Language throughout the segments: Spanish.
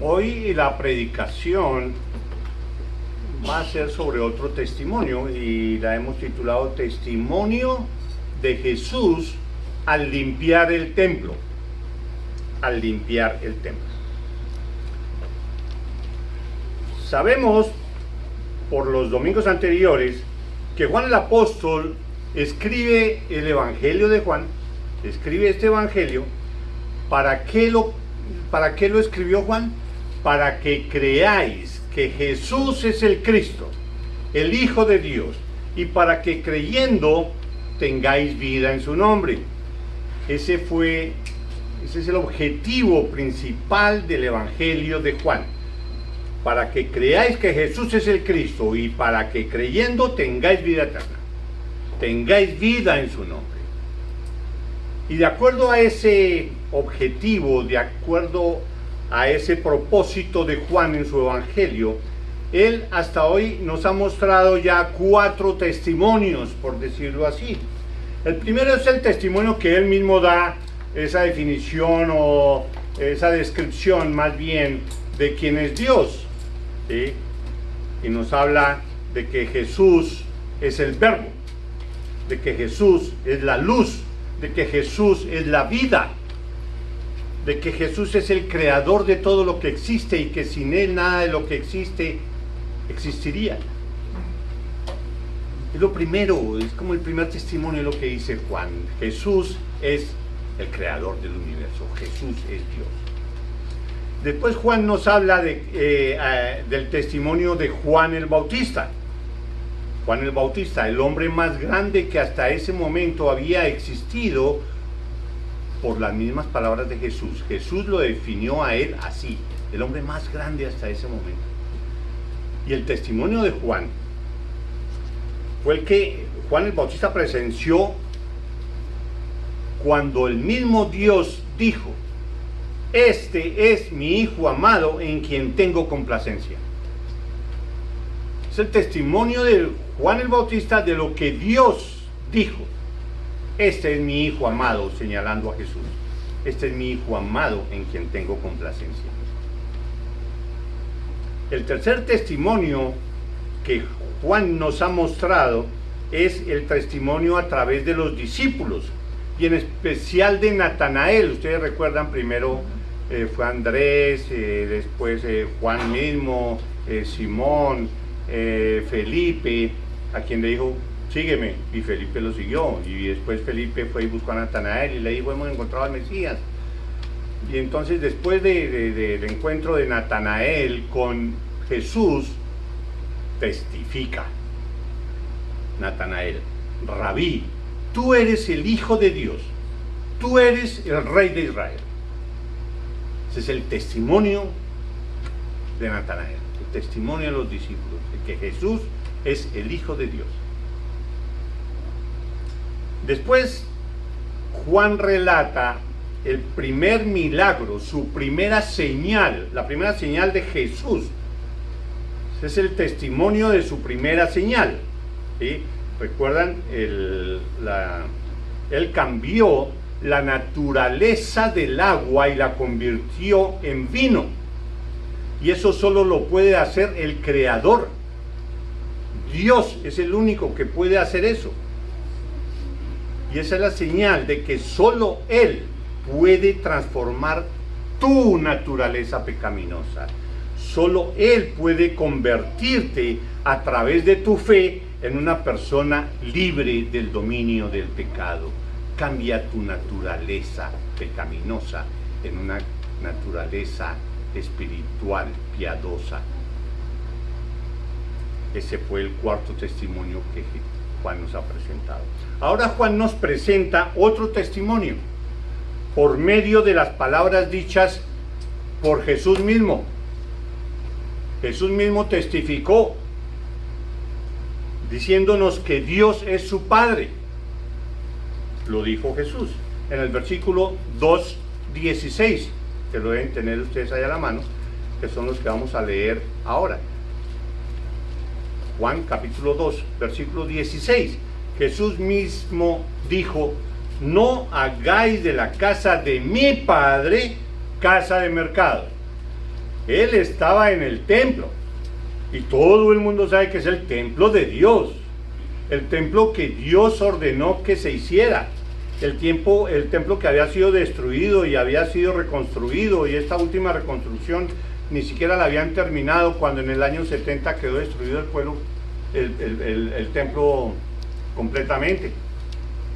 Hoy la predicación va a ser sobre otro testimonio y la hemos titulado Testimonio de Jesús al limpiar el templo. Al limpiar el templo. Sabemos por los domingos anteriores que Juan el Apóstol escribe el Evangelio de Juan, escribe este Evangelio. ¿Para qué lo escribió Juan? Para que creáis que Jesús es el Cristo, el Hijo de Dios, y para que creyendo tengáis vida en su nombre. Ese es el objetivo principal del Evangelio de Juan. Para que creáis que Jesús es el Cristo y para que creyendo tengáis vida eterna. Tengáis vida en su nombre. Y de acuerdo a ese objetivo, de acuerdo a ese propósito de Juan en su Evangelio, él hasta hoy nos ha mostrado ya 4 testimonios, por decirlo así. El primero es el testimonio que él mismo da, esa definición o esa descripción más bien de quién es Dios, ¿sí? Y nos habla de que Jesús es el Verbo, de que Jesús es la luz, de que Jesús es la vida, de que Jesús es el creador de todo lo que existe y que sin él nada de lo que existe existiría. Es lo primero, es como el primer testimonio de lo que dice Juan. Jesús es el creador del universo, Jesús es Dios. Después Juan nos habla del testimonio de Juan el Bautista. Juan el Bautista, el hombre más grande que hasta ese momento había existido, por las mismas palabras de Jesús. Jesús lo definió a él así, el hombre más grande hasta ese momento. Y el testimonio de Juan fue el que Juan el Bautista presenció cuando el mismo Dios dijo: este es mi Hijo amado en quien tengo complacencia. Es el testimonio de Juan el Bautista de lo que Dios dijo. Este es mi Hijo amado, señalando a Jesús. Este es mi Hijo amado en quien tengo complacencia. El tercer testimonio que Juan nos ha mostrado es el testimonio a través de los discípulos y en especial de Natanael. Ustedes recuerdan, primero fue Andrés, después Juan mismo, Simón, Felipe, a quien le dijo: sígueme, y Felipe lo siguió, y después Felipe fue y buscó a Natanael y le dijo: hemos encontrado al Mesías. Y entonces, después del encuentro de Natanael con Jesús, testifica Natanael: Rabí, tú eres el Hijo de Dios, tú eres el Rey de Israel. Ese es el testimonio de Natanael, el testimonio de los discípulos, de que Jesús es el Hijo de Dios. Después, Juan relata el primer milagro, su primera señal, la primera señal de Jesús. Ese es el testimonio de su primera señal, ¿sí? Recuerdan, él cambió la naturaleza del agua y la convirtió en vino. Y eso solo lo puede hacer el Creador. Dios es el único que puede hacer eso. Y esa es la señal de que solo Él puede transformar tu naturaleza pecaminosa. Solo Él puede convertirte a través de tu fe en una persona libre del dominio del pecado. Cambia tu naturaleza pecaminosa en una naturaleza espiritual, piadosa. Ese fue el cuarto testimonio que Juan nos ha presentado. Ahora Juan nos presenta otro testimonio por medio de las palabras dichas por Jesús mismo. Jesús mismo testificó diciéndonos que Dios es su Padre. Lo dijo Jesús en el versículo 2:16, que lo deben tener ustedes ahí a la mano, que son los que vamos a leer ahora. Juan capítulo 2, versículo 16. Jesús mismo dijo: no hagáis de la casa de mi Padre casa de mercado. Él estaba en el templo. Y todo el mundo sabe que es el templo de Dios. El templo que Dios ordenó que se hiciera. El templo que había sido destruido y había sido reconstruido, y esta última reconstrucción ni siquiera la habían terminado cuando en el año 70 quedó destruido el templo completamente.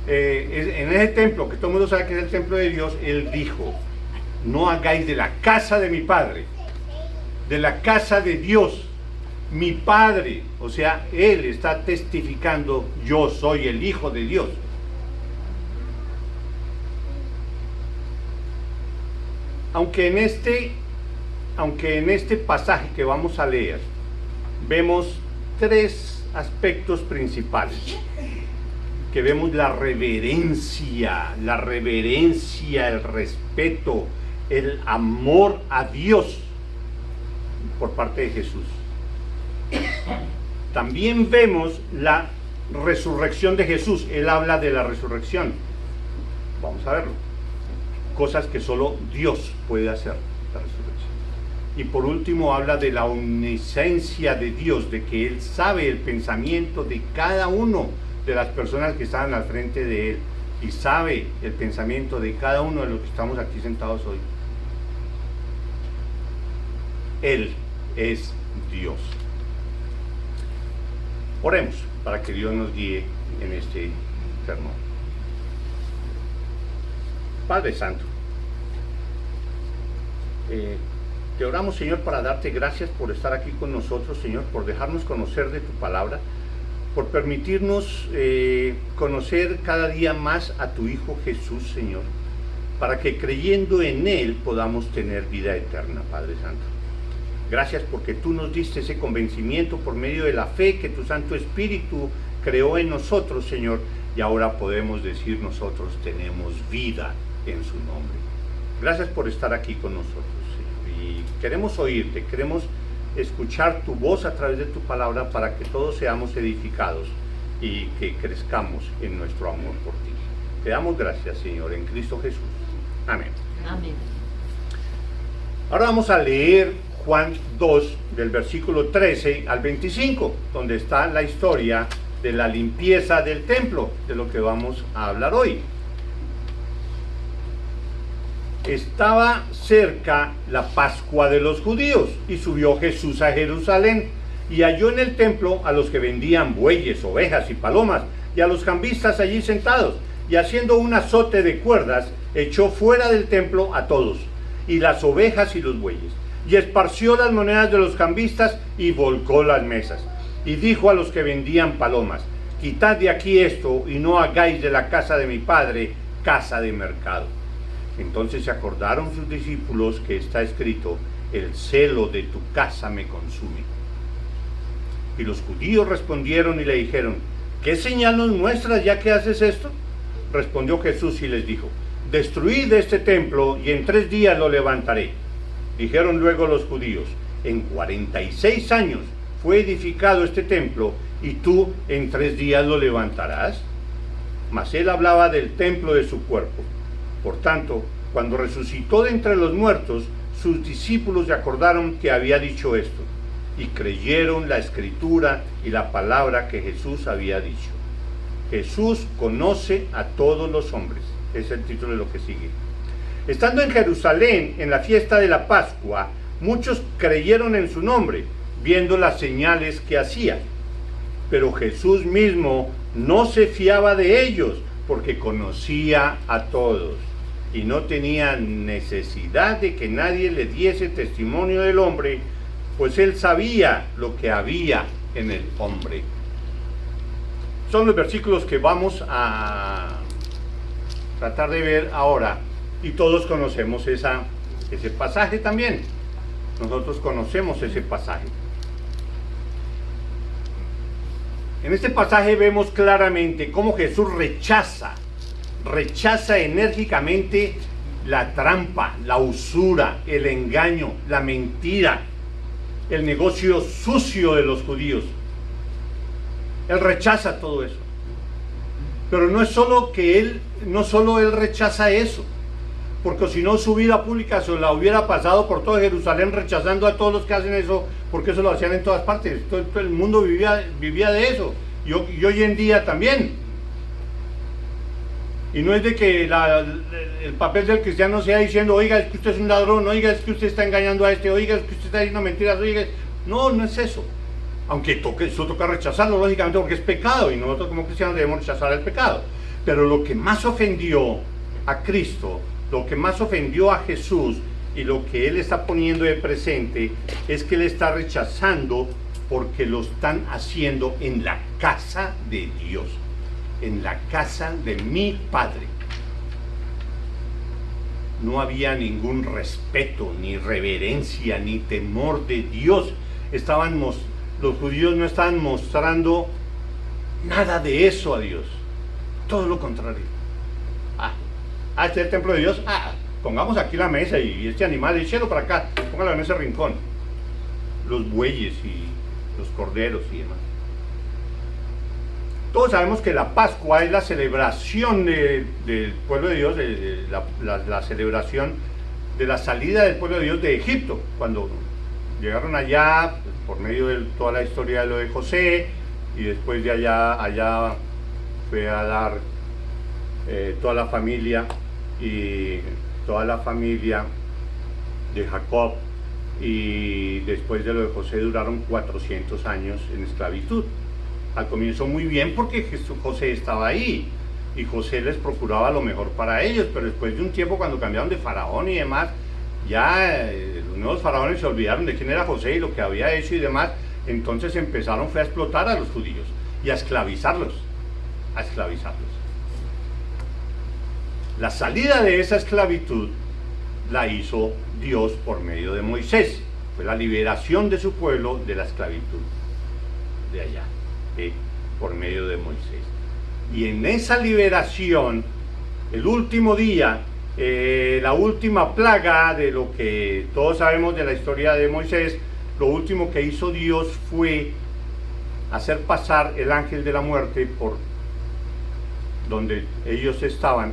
En ese templo, que todo el mundo sabe que es el templo de Dios, Él dijo: no hagáis de la casa de mi Padre, de la casa de Dios, mi Padre. O sea, Él está testificando: yo soy el Hijo de Dios. Aunque en este pasaje que vamos a leer vemos tres aspectos principales, que vemos la reverencia, el respeto, el amor a Dios por parte de Jesús. También vemos la resurrección de Jesús. Él habla de la resurrección. Vamos a verlo. Cosas que solo Dios puede hacer, la resurrección. Y por último habla de la omnisciencia de Dios, de que Él sabe el pensamiento de cada uno de las personas que están al frente de Él, y sabe el pensamiento de cada uno de los que estamos aquí sentados hoy. Él es Dios. Oremos para que Dios nos guíe en este sermón. Padre Santo, te oramos, Señor, para darte gracias por estar aquí con nosotros, Señor, por dejarnos conocer de tu palabra, por permitirnos conocer cada día más a tu Hijo Jesús, Señor, para que creyendo en Él podamos tener vida eterna, Padre Santo. Gracias porque tú nos diste ese convencimiento por medio de la fe que tu Santo Espíritu creó en nosotros, Señor, y ahora podemos decir: nosotros tenemos vida en su nombre. Gracias por estar aquí con nosotros, Señor, y queremos oírte, queremos escuchar tu voz a través de tu palabra para que todos seamos edificados y que crezcamos en nuestro amor por ti. Te damos gracias, Señor, en Cristo Jesús. Amén. Amén. Ahora vamos a leer Juan 2, del versículo 13 al 25, donde está la historia de la limpieza del templo, de lo que vamos a hablar hoy. Estaba cerca la Pascua de los judíos, y subió Jesús a Jerusalén, y halló en el templo a los que vendían bueyes, ovejas y palomas, y a los cambistas allí sentados, y haciendo un azote de cuerdas, echó fuera del templo a todos, y las ovejas y los bueyes, y esparció las monedas de los cambistas, y volcó las mesas, y dijo a los que vendían palomas: quitad de aquí esto, y no hagáis de la casa de mi Padre casa de mercado. Entonces se acordaron sus discípulos que está escrito: el celo de tu casa me consume. Y los judíos respondieron y le dijeron: ¿qué señal nos muestras ya que haces esto? Respondió Jesús y les dijo: destruid este templo y en 3 días lo levantaré. Dijeron luego los judíos: en 46 años fue edificado este templo, y tú en 3 días lo levantarás. Mas él hablaba del templo de su cuerpo. Por tanto, cuando resucitó de entre los muertos, sus discípulos se acordaron que había dicho esto, y creyeron la escritura y la palabra que Jesús había dicho. Jesús conoce a todos los hombres. Es el título de lo que sigue. Estando en Jerusalén, en la fiesta de la Pascua, muchos creyeron en su nombre, viendo las señales que hacía. Pero Jesús mismo no se fiaba de ellos, porque conocía a todos, y no tenía necesidad de que nadie le diese testimonio del hombre, pues él sabía lo que había en el hombre. Son los versículos que vamos a tratar de ver ahora, y todos conocemos ese pasaje también. Nosotros conocemos ese pasaje. En este pasaje vemos claramente cómo Jesús rechaza enérgicamente la trampa, la usura, el engaño, la mentira, el negocio sucio de los judíos. Él rechaza todo eso. Pero no solo él rechaza eso, porque si no su vida pública se la hubiera pasado por todo Jerusalén rechazando a todos los que hacen eso, porque eso lo hacían en todas partes. Todo el mundo vivía de eso, y hoy en día también. Y no es de que el papel del cristiano sea diciendo, oiga, es que usted es un ladrón, oiga, es que usted está engañando a este, oiga, es que usted está diciendo mentiras, oiga. No, no es eso. Aunque eso toca rechazarlo, lógicamente, porque es pecado, y nosotros como cristianos debemos rechazar el pecado. Pero lo que más ofendió a Cristo, lo que más ofendió a Jesús, y lo que Él está poniendo de presente, es que Él está rechazando porque lo están haciendo en la casa de Dios, en la casa de mi Padre. No había ningún respeto, ni reverencia, ni temor de Dios. Los judíos no estaban mostrando nada de eso a Dios, todo lo contrario. Este es el templo de Dios, pongamos aquí la mesa y este animal, échelo para acá, póngalo en ese rincón. Los bueyes y los corderos y demás. Todos sabemos que la Pascua es la celebración del pueblo de Dios, la celebración de la salida del pueblo de Dios de Egipto, cuando llegaron allá por medio de toda la historia de lo de José, y después de allá fue a dar toda la familia de Jacob, y después de lo de José duraron 400 años en esclavitud. Al comienzo muy bien porque José estaba ahí y José les procuraba lo mejor para ellos, pero después de un tiempo, cuando cambiaron de faraón y demás, ya los nuevos faraones se olvidaron de quién era José y lo que había hecho y demás. Entonces fue a explotar a los judíos y a esclavizarlos. La salida de esa esclavitud la hizo Dios por medio de Moisés. Fue la liberación de su pueblo de la esclavitud de allá, por medio de Moisés. Y en esa liberación, el último día, la última plaga de lo que todos sabemos de la historia de Moisés, lo último que hizo Dios fue hacer pasar el ángel de la muerte por donde ellos estaban,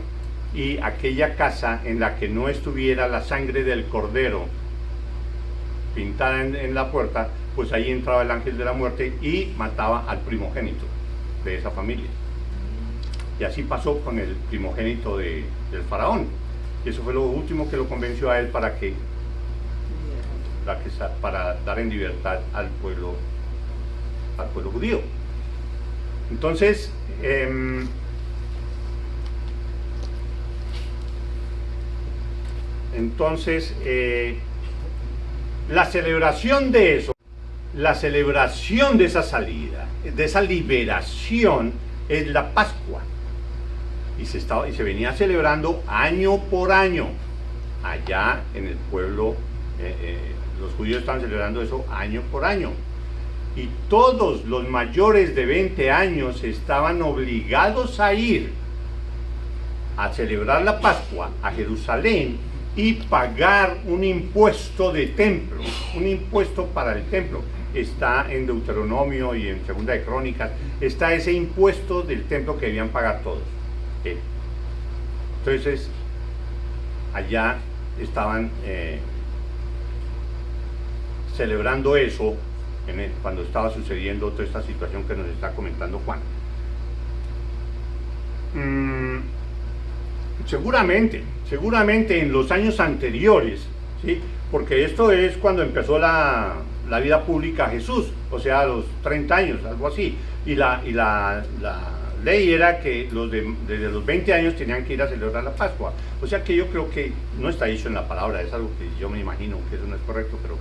y aquella casa en la que no estuviera la sangre del cordero pintada en la puerta, pues ahí entraba el ángel de la muerte y mataba al primogénito de esa familia. Y así pasó con el primogénito del faraón. Y eso fue lo último que lo convenció a él para dar en libertad al pueblo judío. Entonces, la celebración de eso, la celebración de esa salida, de esa liberación, es la Pascua. Y se venía celebrando año por año. Allá en el pueblo, los judíos estaban celebrando eso año por año. Y todos los mayores de 20 años estaban obligados a ir a celebrar la Pascua a Jerusalén y pagar un impuesto de templo, un impuesto para el templo. Está en Deuteronomio y en Segunda de Crónicas, está ese impuesto del templo que debían pagar todos. Entonces, allá estaban celebrando eso cuando estaba sucediendo toda esta situación que nos está comentando Juan. Seguramente en los años anteriores, ¿sí? Porque esto es cuando empezó la vida pública Jesús, o sea, a los 30 años, algo así, y la ley era que desde los 20 años tenían que ir a celebrar la Pascua. O sea que yo creo que no está dicho en la palabra, es algo que yo me imagino que eso no es correcto, pero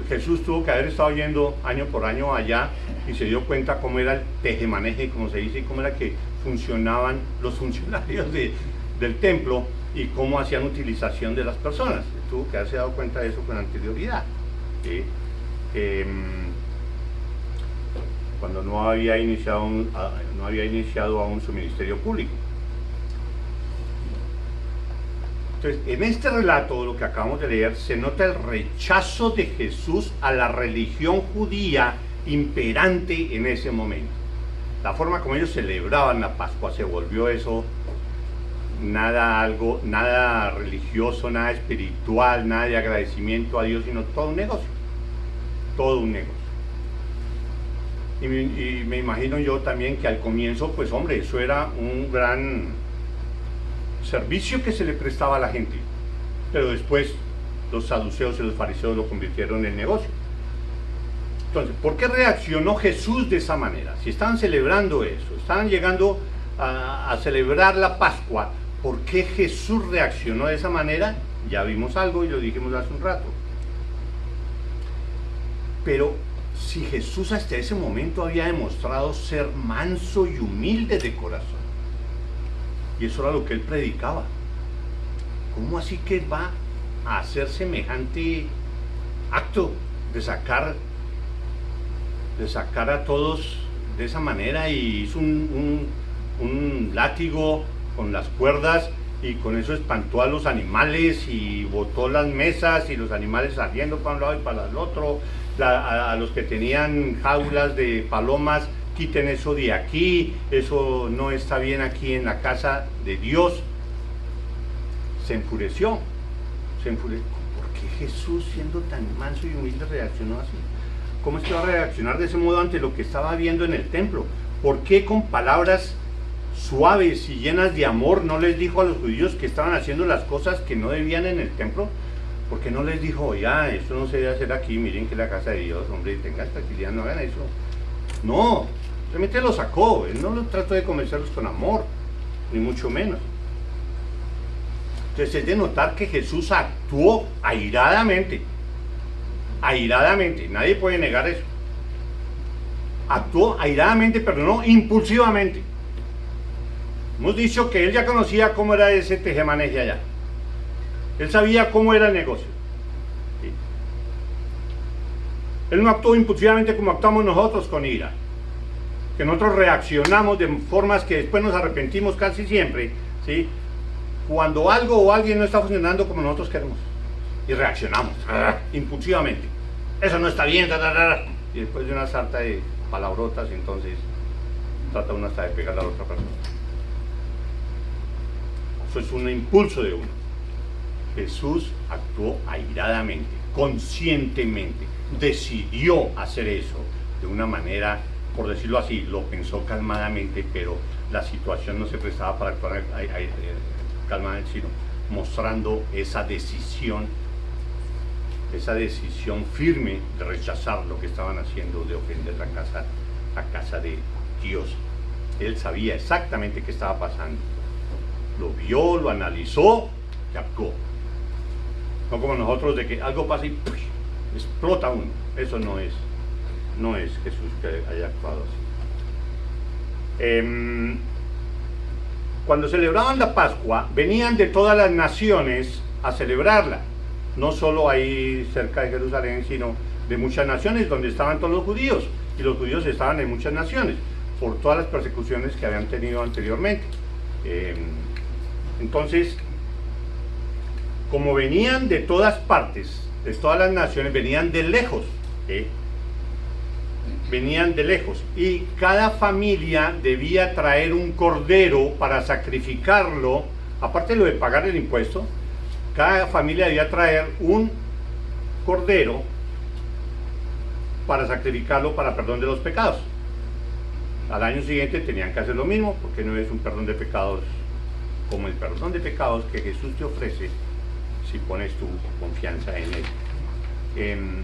Jesús tuvo que haber estado yendo año por año allá y se dio cuenta cómo era el tejemaneje, como se dice, y cómo era que funcionaban los funcionarios del templo y cómo hacían utilización de las personas. Tuvo que haberse dado cuenta de eso con anterioridad, ¿sí? Cuando no había iniciado aún su ministerio público. Entonces, en este relato, lo que acabamos de leer, se nota el rechazo de Jesús a la religión judía imperante en ese momento. La forma como ellos celebraban la Pascua se volvió eso nada religioso, nada espiritual, nada de agradecimiento a Dios, sino todo un negocio. Todo un negocio. Y me imagino yo también que al comienzo, pues hombre, eso era un gran servicio que se le prestaba a la gente. Pero después los saduceos y los fariseos lo convirtieron en negocio. Entonces, ¿por qué reaccionó Jesús de esa manera? Si estaban celebrando eso, estaban llegando a celebrar la Pascua, ¿por qué Jesús reaccionó de esa manera? Ya vimos algo y lo dijimos hace un rato. Pero si Jesús hasta ese momento había demostrado ser manso y humilde de corazón, y eso era lo que él predicaba, ¿cómo así que va a hacer semejante acto de sacar a todos de esa manera? Y hizo un látigo con las cuerdas y con eso espantó a los animales y botó las mesas y los animales saliendo para un lado y para el otro. A los que tenían jaulas de palomas, quiten eso de aquí, eso no está bien aquí en la casa de Dios. Se enfureció. ¿Por qué Jesús, siendo tan manso y humilde, reaccionó así? ¿Cómo es que va a reaccionar de ese modo ante lo que estaba viendo en el templo? ¿Por qué con palabras suaves y llenas de amor no les dijo a los judíos que estaban haciendo las cosas que no debían en el templo? ¿Por qué no les dijo, ya, esto no se debe hacer aquí, miren que es la casa de Dios, hombre, tengan tranquilidad, no hagan eso? No, realmente lo sacó, él no lo trató de convencerlos con amor, ni mucho menos. Entonces es de notar que Jesús actuó airadamente, nadie puede negar eso. Actuó airadamente, pero no impulsivamente. Hemos dicho que él ya conocía cómo era ese tejemaneje allá. Él sabía cómo era el negocio. ¿Sí? Él no actuó impulsivamente como actuamos nosotros con ira. Que nosotros reaccionamos de formas que después nos arrepentimos casi siempre. ¿Sí? Cuando algo o alguien no está funcionando como nosotros queremos. Y reaccionamos impulsivamente. Eso no está bien. Y después de una sarta de palabrotas, entonces trata uno hasta de pegar a la otra persona. Eso es un impulso de uno. Jesús actuó airadamente, conscientemente, decidió hacer eso de una manera, por decirlo así, lo pensó calmadamente, pero la situación no se prestaba para actuar calmadamente, sino mostrando esa decisión firme de rechazar lo que estaban haciendo, de ofender la casa de Dios. Él sabía exactamente qué estaba pasando, lo vio, lo analizó y actuó. No como nosotros, de que algo pasa y explota uno. Eso no es Jesús que haya actuado así. Cuando celebraban la Pascua, venían de todas las naciones a celebrarla. No solo ahí cerca de Jerusalén, sino de muchas naciones donde estaban todos los judíos. Y los judíos estaban en muchas naciones, por todas las persecuciones que habían tenido anteriormente. Entonces, como venían de todas partes, de todas las naciones, venían de lejos, venían de lejos, y cada familia debía traer un cordero para sacrificarlo, aparte de lo de pagar el impuesto, cada familia debía traer un cordero para sacrificarlo para perdón de los pecados. Al año siguiente tenían que hacer lo mismo, porque no es un perdón de pecados como el perdón de pecados que Jesús te ofrece si pones tu confianza en él.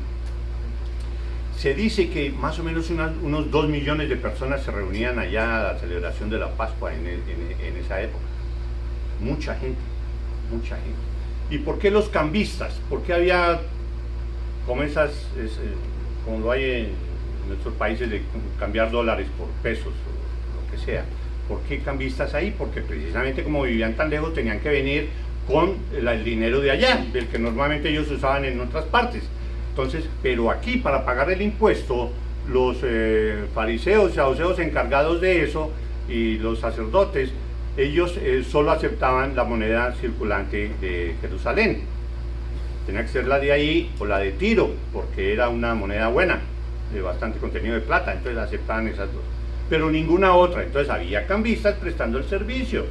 Se dice que más o menos unos 2 millones de personas se reunían allá a la celebración de la Pascua en esa época. Mucha gente. ¿Y por qué los cambistas? ¿Por qué había como como lo hay en nuestros países, de cambiar dólares por pesos o lo que sea? ¿Por qué cambistas ahí? Porque precisamente como vivían tan lejos tenían que venir con el dinero de allá, del que normalmente ellos usaban en otras partes. Entonces, pero aquí para pagar el impuesto, los fariseos y saduceos encargados de eso y los sacerdotes, ellos solo aceptaban la moneda circulante de Jerusalén. Tenía que ser la de ahí o la de Tiro, porque era una moneda buena, de bastante contenido de plata, entonces aceptaban esas dos. Pero ninguna otra, entonces había cambistas prestando el servicio.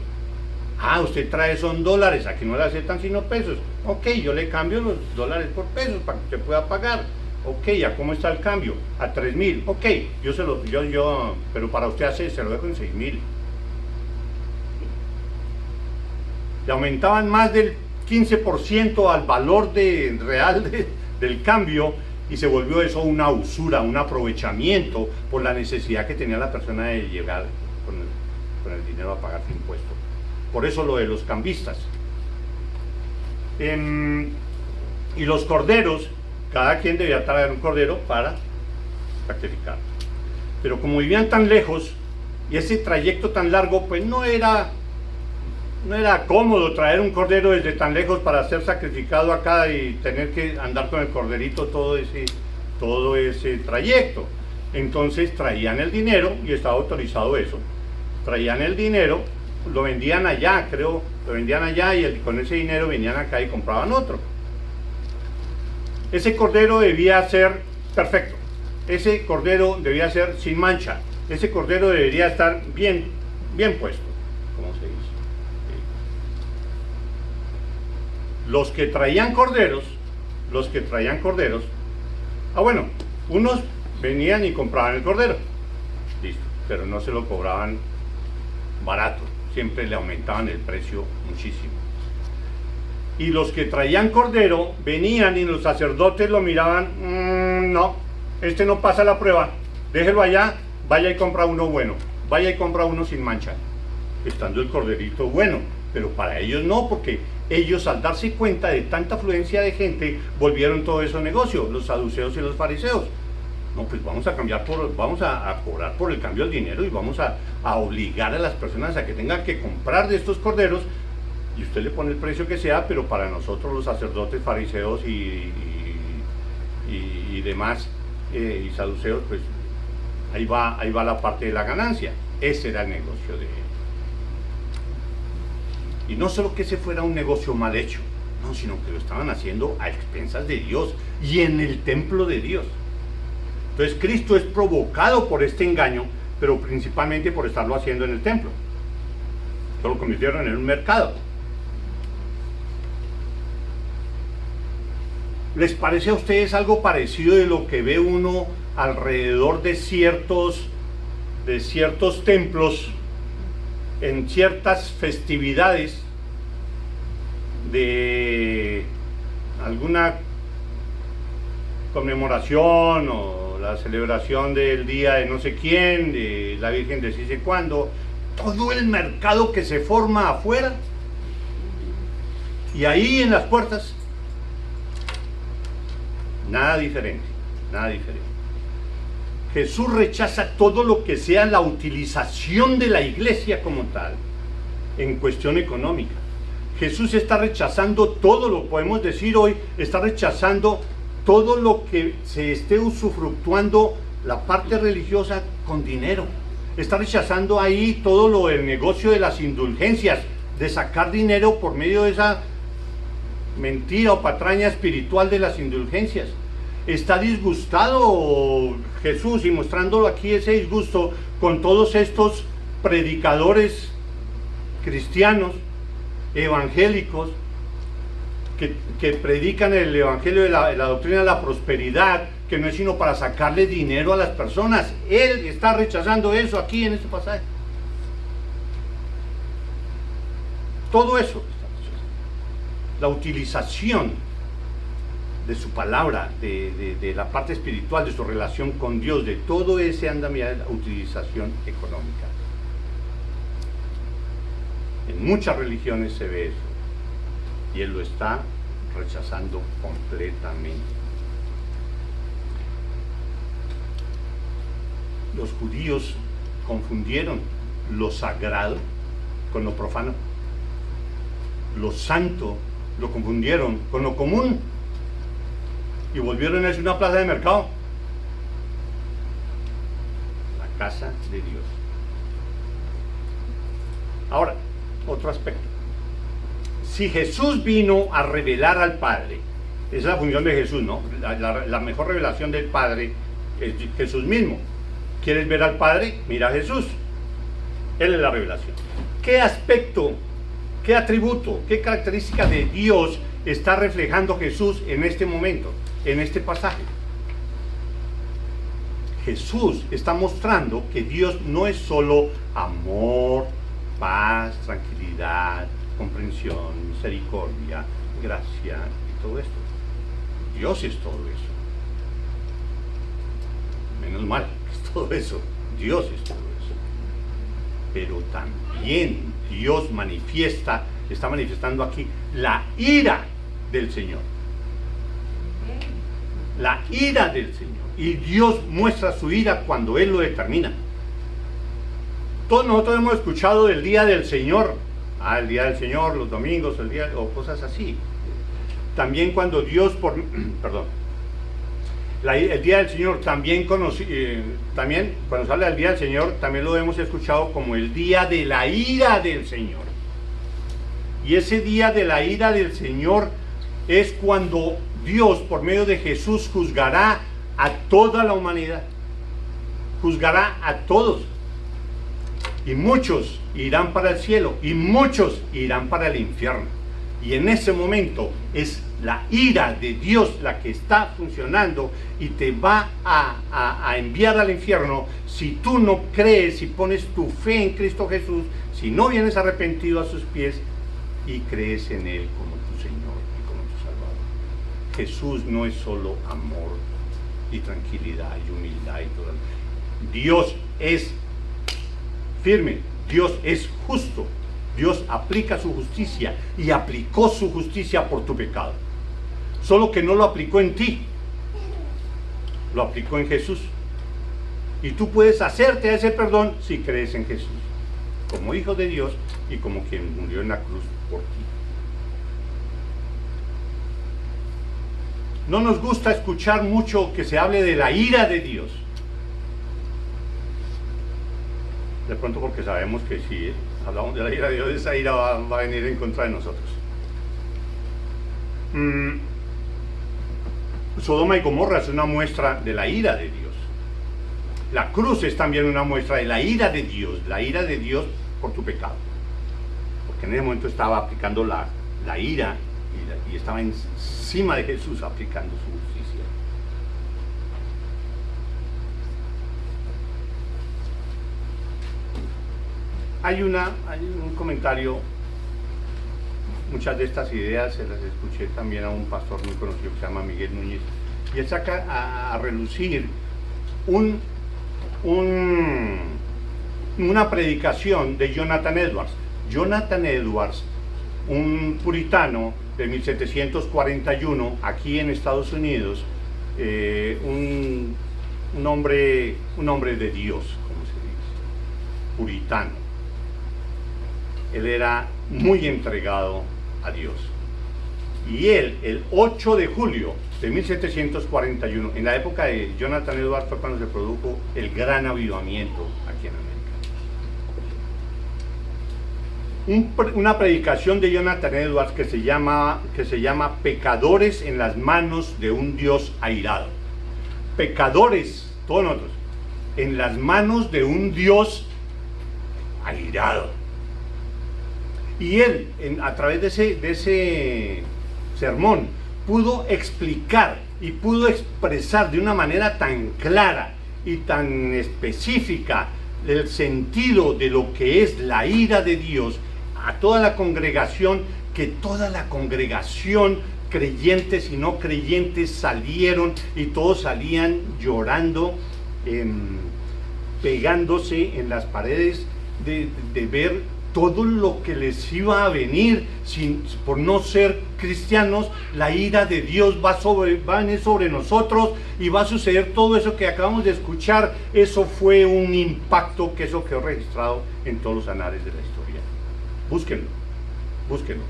Ah, usted trae son dólares, aquí no le aceptan sino pesos. Ok, yo le cambio los dólares por pesos para que usted pueda pagar. Ok, ¿a cómo está el cambio? A 3.000. Ok, pero para usted se lo dejo en 6.000. Le aumentaban más del 15% al valor real del cambio, y se volvió eso una usura, un aprovechamiento por la necesidad que tenía la persona de llegar con el dinero a pagar su impuesto. Por eso lo de los cambistas. Y los corderos, cada quien debía traer un cordero para sacrificar. Pero como vivían tan lejos y ese trayecto tan largo, pues no era cómodo traer un cordero desde tan lejos para ser sacrificado acá y tener que andar con el corderito todo ese trayecto. Entonces traían el dinero, y estaba autorizado eso. Traían el dinero, lo vendían allá, y con ese dinero venían acá y compraban otro. Ese cordero debía ser perfecto, ese cordero debía ser sin mancha, ese cordero debería estar bien puesto, como se dice. Los que traían corderos, bueno, unos venían y compraban el cordero, listo, pero no se lo cobraban barato, siempre le aumentaban el precio muchísimo. Y los que traían cordero venían y los sacerdotes lo miraban, no, este no pasa la prueba, déjelo allá, vaya y compra uno bueno, vaya y compra uno sin mancha, estando el corderito bueno. Pero para ellos no, porque ellos, al darse cuenta de tanta afluencia de gente, volvieron todo eso negocio, los saduceos y los fariseos. No, pues vamos a cobrar por el cambio del dinero, y vamos a obligar a las personas a que tengan que comprar de estos corderos, y usted le pone el precio que sea, pero para nosotros los sacerdotes, fariseos y demás, y saduceos, pues ahí va la parte de la ganancia. Ese era el negocio de ellos. Y no solo que ese fuera un negocio mal hecho, no, sino que lo estaban haciendo a expensas de Dios y en el templo de Dios. Entonces Cristo es provocado por este engaño, pero principalmente por estarlo haciendo en el templo. Lo convirtieron en un mercado. ¿Les parece a ustedes algo parecido de lo que ve uno alrededor de ciertos templos, en ciertas festividades de alguna conmemoración o la celebración del día de no sé quién, de la Virgen de sí sé cuándo, todo el mercado que se forma afuera, y ahí en las puertas nada diferente, nada diferente. Jesús rechaza todo lo que sea la utilización de la iglesia como tal en cuestión económica. Jesús está rechazando todo, lo podemos decir hoy, está rechazando todo lo que se esté usufructuando la parte religiosa con dinero. Está rechazando ahí todo lo del negocio de las indulgencias, de sacar dinero por medio de esa mentira o patraña espiritual de las indulgencias. Está disgustado Jesús, y mostrándolo aquí ese disgusto con todos estos predicadores cristianos, evangélicos, que predican el evangelio de la doctrina de la prosperidad, que no es sino para sacarle dinero a las personas. Él está rechazando eso aquí en este pasaje. Todo eso, la utilización de su palabra, de la parte espiritual, de su relación con Dios, de todo ese andamiaje, la utilización económica. En muchas religiones se ve eso, y él lo está rechazando completamente. Los judíos confundieron lo sagrado con lo profano. Lo santo lo confundieron con lo común, y volvieron a ser una plaza de mercado. La casa de Dios. Ahora, otro aspecto. Si Jesús vino a revelar al Padre, esa es la función de Jesús, ¿no? La mejor revelación del Padre es Jesús mismo. ¿Quieres ver al Padre? Mira a Jesús. Él es la revelación. ¿Qué aspecto ¿Qué atributo, qué característica de Dios está reflejando Jesús en este momento, en este pasaje? Jesús está mostrando que Dios no es solo amor, paz, tranquilidad, comprensión, misericordia, gracia y todo esto. Dios es todo eso. Menos mal, es todo eso. Dios es todo eso. Pero también Dios está manifestando aquí la ira del Señor. La ira del Señor. Y Dios muestra su ira cuando Él lo determina. Todos nosotros hemos escuchado del día del Señor. El día del Señor, los domingos, o cosas así. También cuando Dios, el día del Señor, también cuando se habla del día del Señor, también lo hemos escuchado como el día de la ira del Señor. Y ese día de la ira del Señor es cuando Dios, por medio de Jesús, juzgará a toda la humanidad. Juzgará a todos. Y muchos irán para el cielo y muchos irán para el infierno. Y en ese momento es la ira de Dios la que está funcionando y te va a enviar al infierno si tú no crees, si pones tu fe en Cristo Jesús, si no vienes arrepentido a sus pies y crees en Él como tu Señor y como tu Salvador. Jesús no es solo amor y tranquilidad y humildad y todo. Dios es firme, Dios es justo. Dios aplica su justicia y aplicó su justicia por tu pecado. Solo que no lo aplicó en ti, lo aplicó en Jesús. Y tú puedes hacerte a ese perdón si crees en Jesús, como hijo de Dios y como quien murió en la cruz por ti. No nos gusta escuchar mucho que se hable de la ira de Dios. De pronto porque sabemos que si hablamos de la ira de Dios, esa ira va a venir en contra de nosotros. Sodoma y Gomorra es una muestra de la ira de Dios. La cruz es también una muestra de la ira de Dios por tu pecado. Porque en ese momento estaba aplicando la ira y estaba encima de Jesús aplicando su justicia. Hay un comentario, muchas de estas ideas se las escuché también a un pastor muy conocido que se llama Miguel Núñez, y él saca a relucir una predicación de Jonathan Edwards. Jonathan Edwards, un puritano de 1741 aquí en Estados Unidos, un hombre de Dios, como se dice, puritano. Él era muy entregado a Dios. Y él, el 8 de julio de 1741, en la época de Jonathan Edwards, fue cuando se produjo el gran avivamiento aquí en América. Una predicación de Jonathan Edwards que se llama Pecadores en las manos de un Dios airado. Pecadores, todos nosotros, en las manos de un Dios airado. Y él, a través de ese sermón, pudo explicar y pudo expresar de una manera tan clara y tan específica el sentido de lo que es la ira de Dios a toda la congregación, que toda la congregación, creyentes y no creyentes, salieron y todos salían llorando, pegándose en las paredes de ver todo lo que les iba a venir por no ser cristianos. La ira de Dios va a venir sobre nosotros y va a suceder todo eso que acabamos de escuchar. Eso fue un impacto que eso quedó registrado en todos los anales de la historia. Búsquenlo.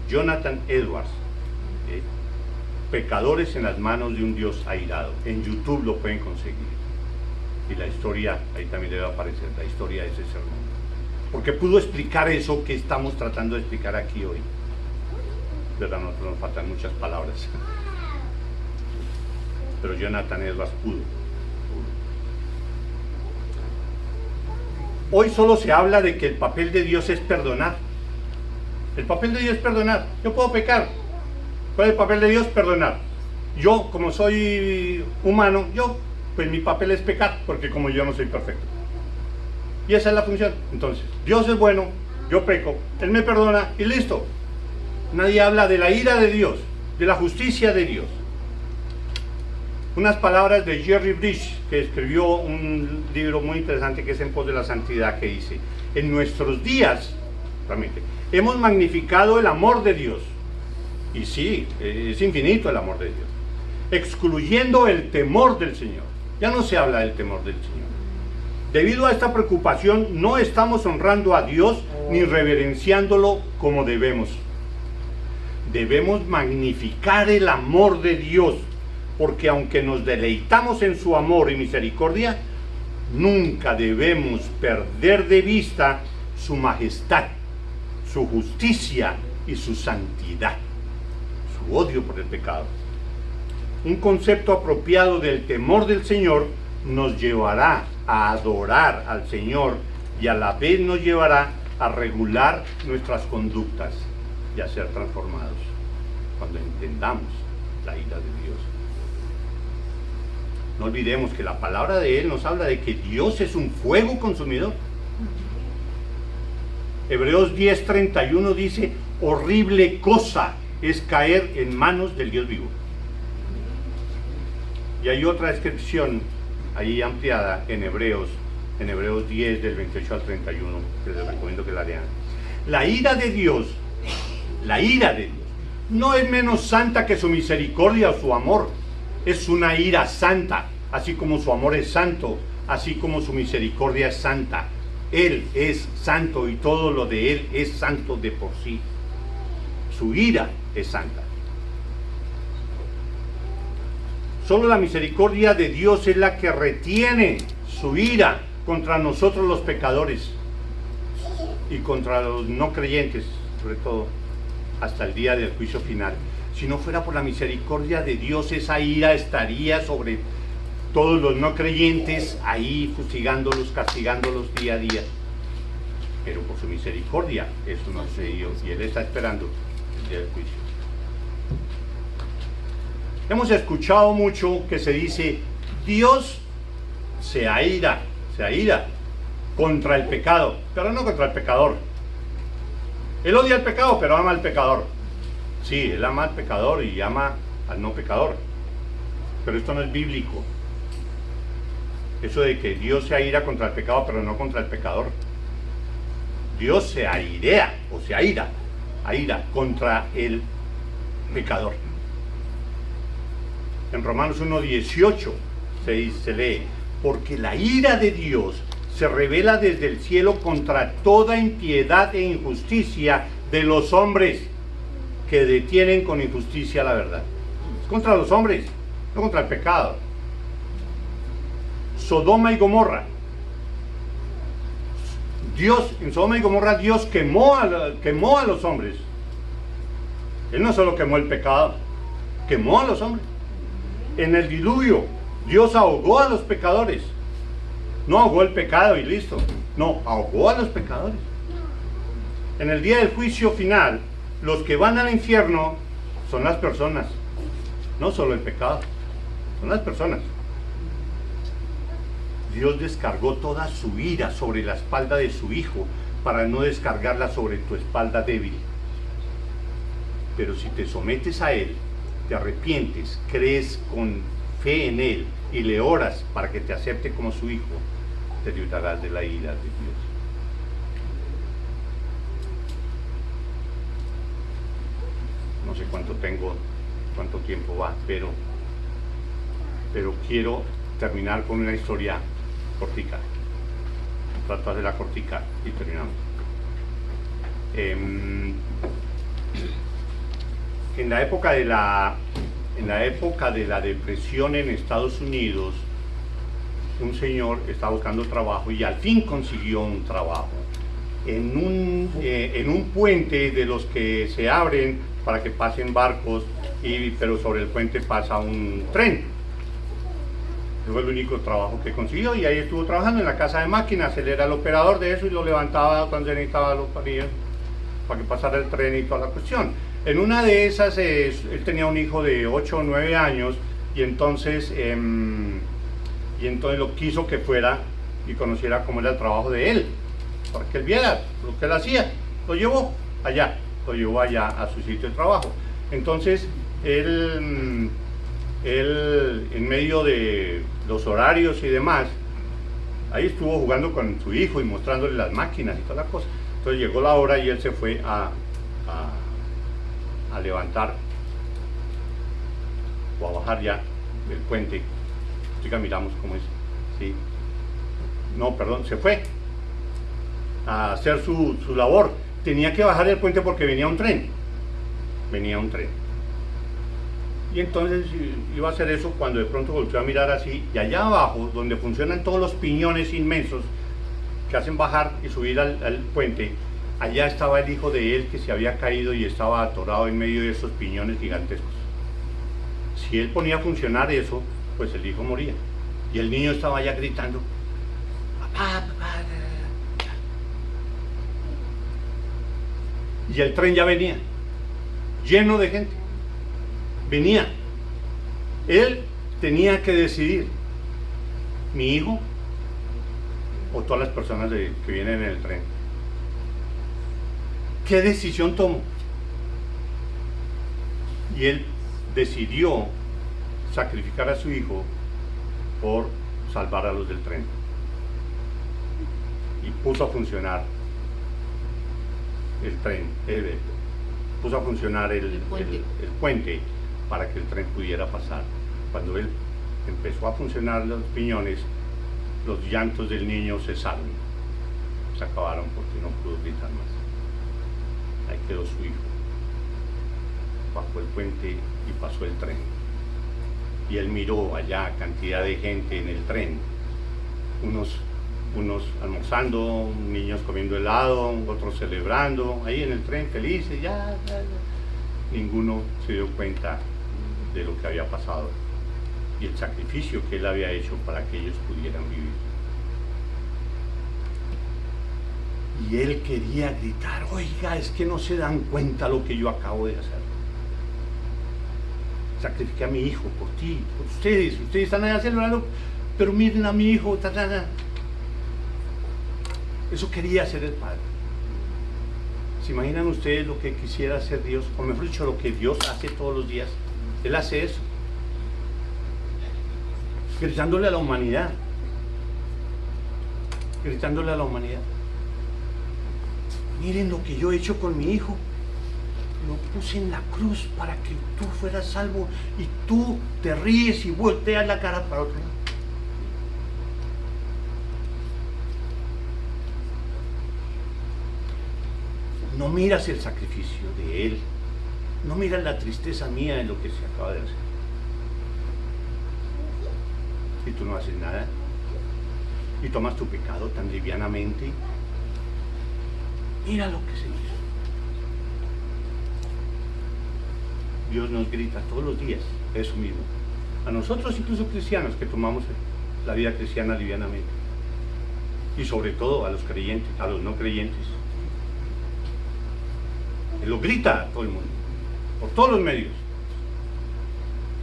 Jonathan Edwards, Pecadores en las manos de un Dios airado. En YouTube lo pueden conseguir. Y la historia, ahí también debe aparecer, la historia de ese sermón. Porque pudo explicar eso que estamos tratando de explicar aquí hoy. Pero a nosotros nos faltan muchas palabras. Pero Jonathan Edwards pudo. Hoy solo se habla de que el papel de Dios es perdonar. El papel de Dios es perdonar. Yo puedo pecar. ¿Cuál es el papel de Dios? Perdonar. Yo, como soy humano, pues mi papel es pecar, porque como yo no soy perfecto. Y esa es la función. Entonces, Dios es bueno, yo peco, Él me perdona y listo. Nadie habla de la ira de Dios, de la justicia de Dios. Unas palabras de Jerry Bridge, que escribió un libro muy interesante que es En pos de la santidad, que dice: en nuestros días, realmente, hemos magnificado el amor de Dios. Y sí, es infinito el amor de Dios, excluyendo el temor del Señor. Ya no se habla del temor del Señor. Debido a esta preocupación, no estamos honrando a Dios ni reverenciándolo como debemos. Debemos magnificar el amor de Dios, porque aunque nos deleitamos en su amor y misericordia, nunca debemos perder de vista su majestad, su justicia y su santidad, su odio por el pecado. Un concepto apropiado del temor del Señor nos llevará a adorar al Señor y a la vez nos llevará a regular nuestras conductas y a ser transformados cuando entendamos la ira de Dios. No olvidemos que la palabra de Él nos habla de que Dios es un fuego consumidor. Hebreos 10:31 dice: horrible cosa es caer en manos del Dios vivo. Y hay otra descripción ahí ampliada en Hebreos 10 del 28 al 31, que les recomiendo que la lean. La ira de Dios no es menos santa que su misericordia o su amor. Es una ira santa, así como su amor es santo, así como su misericordia es santa. Él es santo y todo lo de Él es santo de por sí. Su ira es santa. Solo la misericordia de Dios es la que retiene su ira contra nosotros los pecadores y contra los no creyentes, sobre todo hasta el día del juicio final. Si no fuera por la misericordia de Dios, esa ira estaría sobre todos los no creyentes, ahí fustigándolos, castigándolos día a día. Pero por su misericordia eso no sucedió y Él está esperando el día del juicio. Hemos escuchado mucho que se dice: Dios se aira contra el pecado, pero no contra el pecador. Él odia el pecado, pero ama al pecador. Sí, Él ama al pecador y ama al no pecador. Pero esto no es bíblico. Eso de que Dios se aira contra el pecado, pero no contra el pecador. Dios se airea, o se aira contra el pecador. En Romanos 1:18 se lee: porque la ira de Dios se revela desde el cielo contra toda impiedad e injusticia de los hombres que detienen con injusticia la verdad. Es contra los hombres, no contra el pecado. Sodoma y Gomorra. En Sodoma y Gomorra Dios quemó a los hombres. Él no solo quemó el pecado, quemó a los hombres. En el diluvio Dios ahogó a los pecadores. No ahogó el pecado y listo. No, ahogó a los pecadores. En el día del juicio final, los que van al infierno son las personas, no solo el pecado, son las personas. Dios descargó toda su ira sobre la espalda de su Hijo para no descargarla sobre tu espalda débil. Pero si te sometes a Él, te arrepientes, crees con fe en Él y le oras para que te acepte como su Hijo, te librarás de la ira de Dios. No sé cuánto tiempo va, pero quiero terminar con una historia cortica. Trato de hacerla cortica y terminamos. En la época de la depresión en Estados Unidos, un señor estaba buscando trabajo y al fin consiguió un trabajo en un puente de los que se abren para que pasen barcos, pero sobre el puente pasa un tren. Ese fue el único trabajo que consiguió y ahí estuvo trabajando en la casa de máquinas. Él era el operador de eso y lo levantaba cuando se necesitaba los palillos. para que pasara el tren y toda la cuestión. En una de esas, él tenía un hijo de 8 o 9 años y entonces lo quiso que fuera y conociera cómo era el trabajo de él, para que él viera lo que él hacía. Lo llevó allá a su sitio de trabajo. Entonces, él en medio de los horarios y demás, ahí estuvo jugando con su hijo y mostrándole las máquinas y toda la cosa. Entonces llegó la hora y él se fue a levantar o a bajar ya del puente. Chica, miramos cómo es. ¿Sí? No, perdón, se fue a hacer su labor. Tenía que bajar del puente porque venía un tren. Y entonces iba a hacer eso cuando de pronto volvió a mirar así, y allá abajo, donde funcionan todos los piñones inmensos que hacen bajar y subir al puente, allá estaba el hijo de él que se había caído y estaba atorado en medio de esos piñones gigantescos. Si él ponía a funcionar eso, pues el hijo moría. Y el niño estaba allá gritando, papá, papá. Y el tren ya venía, lleno de gente. Venía. Él tenía que decidir, mi hijo o todas las personas que vienen en el tren. ¿Qué decisión tomó? Y él decidió sacrificar a su hijo por salvar a los del tren. Y puso a funcionar el tren, puso a funcionar el puente para que el tren pudiera pasar. Cuando él empezó a funcionar los piñones, los llantos del niño cesaron, se acabaron porque no pudo gritar más. Ahí quedó su hijo. Bajó el puente y pasó el tren. Y él miró allá cantidad de gente en el tren, unos almorzando, niños comiendo helado, otros celebrando, ahí en el tren felices, ya. Ninguno se dio cuenta de lo que había pasado y el sacrificio que él había hecho para que ellos pudieran vivir. Y él quería gritar, oiga, es que no se dan cuenta lo que yo acabo de hacer. Sacrifiqué a mi hijo por ti, por ustedes están allá celebrando, pero miren a mi hijo, Eso quería hacer el Padre. ¿Se imaginan ustedes lo que quisiera hacer Dios? O mejor dicho, lo que Dios hace todos los días. Él hace eso. Gritándole a la humanidad. Gritándole a la humanidad. Miren lo que yo he hecho con mi hijo. Lo puse en la cruz para que tú fueras salvo y tú te ríes y volteas la cara para otro lado. No miras el sacrificio de Él, no miras la tristeza mía en lo que se acaba de hacer. Y tú no haces nada, y tomas tu pecado tan livianamente. Mira lo que se hizo. Dios nos grita todos los días eso mismo. A nosotros, incluso cristianos, que tomamos la vida cristiana livianamente. Y sobre todo a los creyentes, a los no creyentes. Él lo grita a todo el mundo, por todos los medios.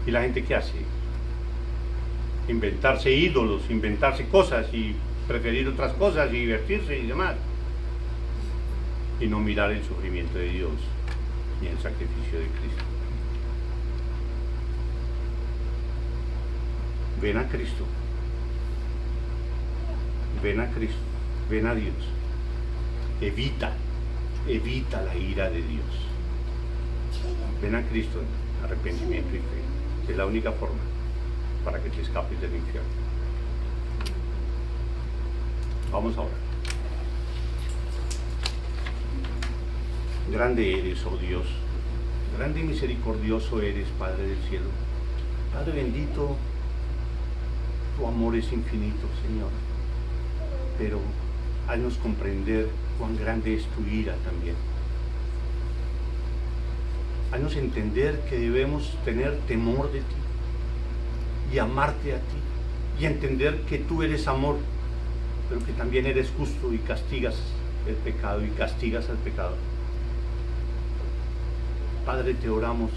¿Y la gente qué hace? Inventarse ídolos, inventarse cosas y preferir otras cosas y divertirse y demás. Y no mirar el sufrimiento de Dios ni el sacrificio de Cristo. Ven a Cristo. Ven a Cristo. Ven a Dios. Evita la ira de Dios. Ven a Cristo en arrepentimiento y fe. Es la única forma para que te escapes del infierno. Vamos ahora. Grande eres, oh Dios. Grande y misericordioso eres, Padre del cielo. Padre bendito, tu amor es infinito, Señor. Pero haznos comprender cuán grande es tu ira también. Haznos entender que debemos tener temor de ti y amarte a ti y entender que tú eres amor, pero que también eres justo y castigas el pecado y castigas al pecador. Padre, te oramos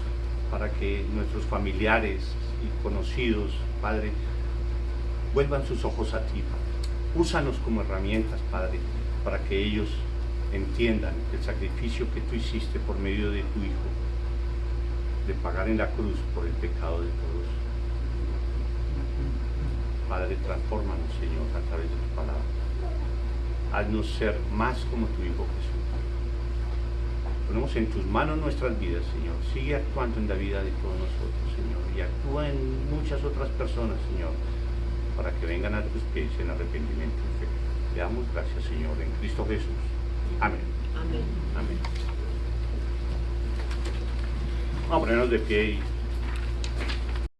para que nuestros familiares y conocidos, Padre, vuelvan sus ojos a ti, Padre. Úsanos como herramientas, Padre, para que ellos entiendan el sacrificio que tú hiciste por medio de tu Hijo, de pagar en la cruz por el pecado de todos. Padre, transfórmanos, Señor, a través de tu palabra. Haznos ser más como tu Hijo Jesús. Ponemos en tus manos nuestras vidas, Señor. Sigue actuando en la vida de todos nosotros, Señor. Y actúa en muchas otras personas, Señor, para que vengan a tus pies en arrepentimiento y fe. Te damos gracias, Señor, en Cristo Jesús. Amén. Amén. Amén. Vamos a ponernos de pie y